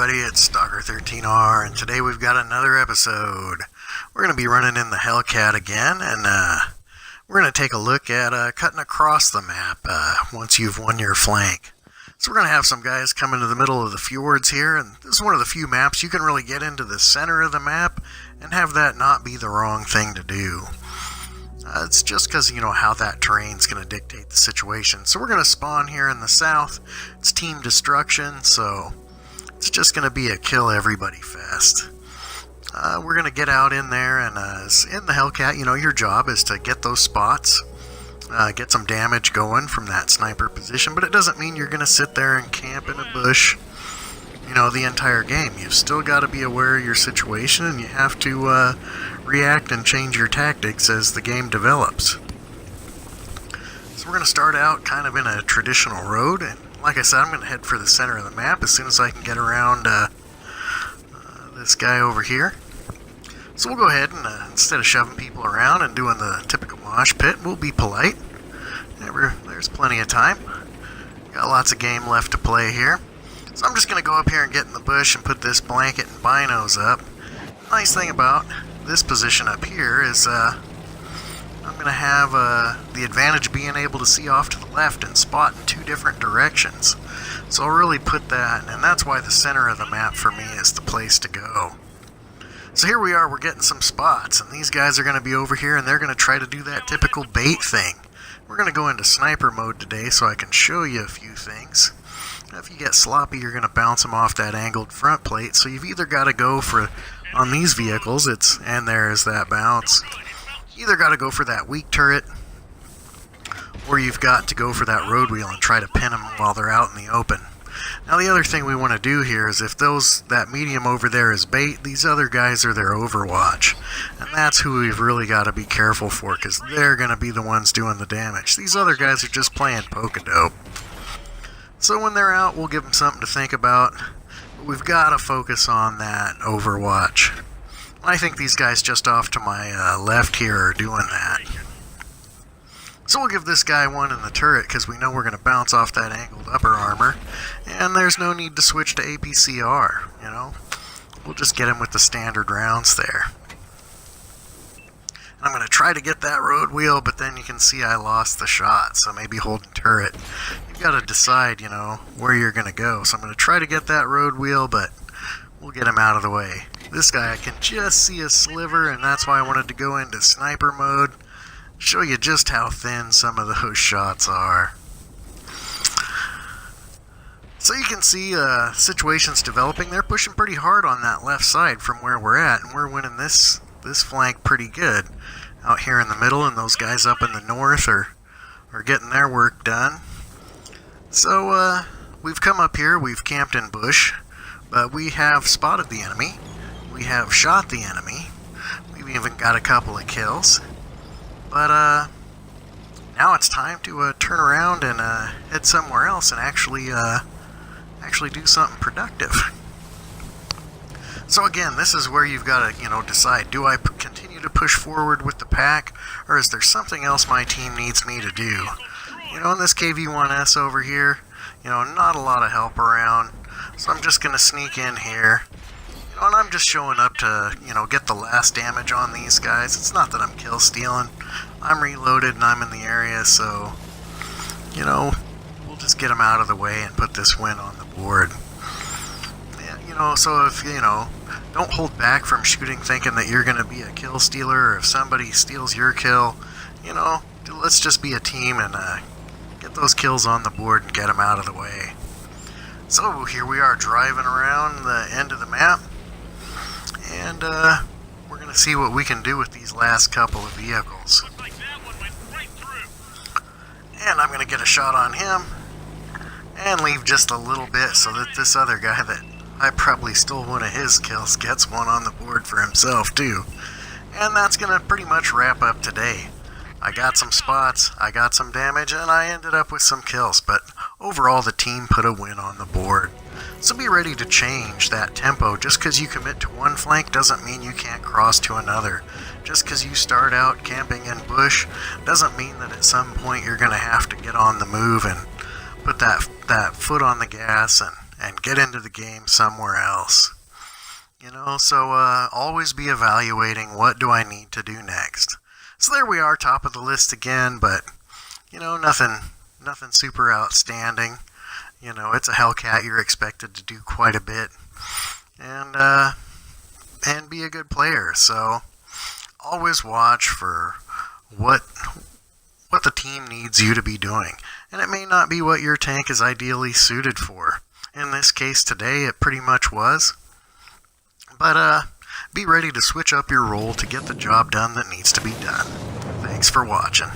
everybody, it's Stalker13R, and today we've got another episode. We're going to be running in the Helcat again, and we're going to take a look at cutting across the map once you've won your flank. So we're going to have some guys come into the middle of the fjords here, and this is one of the few maps you can really get into the center of the map and have that not be the wrong thing to do. It's just because, how that terrain's going to dictate the situation. So we're going to spawn here in the south. It's team destruction, so it's just going to be a kill everybody fest. We're going to get out in there, and in the Helcat, your job is to get those spots, get some damage going from that sniper position, but it doesn't mean you're going to sit there and camp in a bush, the entire game. You've still got to be aware of your situation, and you have to react and change your tactics as the game develops. So we're going to start out kind of in a traditional road, and like I said, I'm going to head for the center of the map as soon as I can get around this guy over here. So we'll go ahead and instead of shoving people around and doing the typical mosh pit, we'll be polite. There's plenty of time. Got lots of game left to play here. So I'm just going to go up here and get in the bush and put this blanket and binos up. Nice thing about this position up here is I'm going to have the advantage of being able to see off to the left and spot in two different directions. So I'll really put that, and that's why the center of the map for me is the place to go. So here we are, we're getting some spots, and these guys are going to be over here and they're going to try to do that typical bait thing. We're going to go into sniper mode today so I can show you a few things. Now, if you get sloppy, you're going to bounce them off that angled front plate, so you've either got to go for, on these vehicles, and there's that bounce, you either got to go for that weak turret, or you've got to go for that road wheel and try to pin them while they're out in the open. Now the other thing we want to do here is if that medium over there is bait, these other guys are their overwatch. And that's who we've really got to be careful for, because they're going to be the ones doing the damage. These other guys are just playing poke-a-dope. So when they're out, we'll give them something to think about. But we've got to focus on that overwatch. I think these guys just off to my left here are doing that. So we'll give this guy one in the turret because we know we're going to bounce off that angled upper armor. And there's no need to switch to APCR, We'll just get him with the standard rounds there. And I'm going to try to get that road wheel, but then you can see I lost the shot, so maybe holding turret. You've got to decide, where you're going to go. So I'm going to try to get that road wheel, but we'll get him out of the way. This guy, I can just see a sliver, and that's why I wanted to go into sniper mode. Show you just how thin some of those shots are. So you can see situations developing. They're pushing pretty hard on that left side from where we're at, and we're winning this flank pretty good out here in the middle, and those guys up in the north are getting their work done. So we've come up here, we've camped in bush, but we have spotted the enemy, we have shot the enemy, we've even got a couple of kills. But now it's time to turn around and head somewhere else and actually do something productive. So again, this is where you've got to decide: do I continue to push forward with the pack, or is there something else my team needs me to do? In this KV-1S over here, not a lot of help around, so I'm just going to sneak in here. And I'm just showing up to, get the last damage on these guys. It's not that I'm kill stealing. I'm reloaded and I'm in the area, so, we'll just get them out of the way and put this win on the board. Yeah, so if, don't hold back from shooting thinking that you're going to be a kill stealer, or if somebody steals your kill, let's just be a team and get those kills on the board and get them out of the way. So here we are driving around the end of the map. And we're going to see what we can do with these last couple of vehicles. And I'm going to get a shot on him and leave just a little bit so that this other guy that I probably stole one of his kills gets one on the board for himself too. And that's going to pretty much wrap up today. I got some spots, I got some damage, and I ended up with some kills, but overall the team put a win on the board. So be ready to change that tempo. Just because you commit to one flank doesn't mean you can't cross to another. Just because you start out camping in bush doesn't mean that at some point you're going to have to get on the move and put that foot on the gas and get into the game somewhere else. So always be evaluating what do I need to do next. So there we are, top of the list again, but nothing super outstanding. It's a Helcat. You're expected to do quite a bit, and be a good player. So always watch for what the team needs you to be doing, and it may not be what your tank is ideally suited for. In this case today, it pretty much was. But be ready to switch up your role to get the job done that needs to be done. Thanks for watching.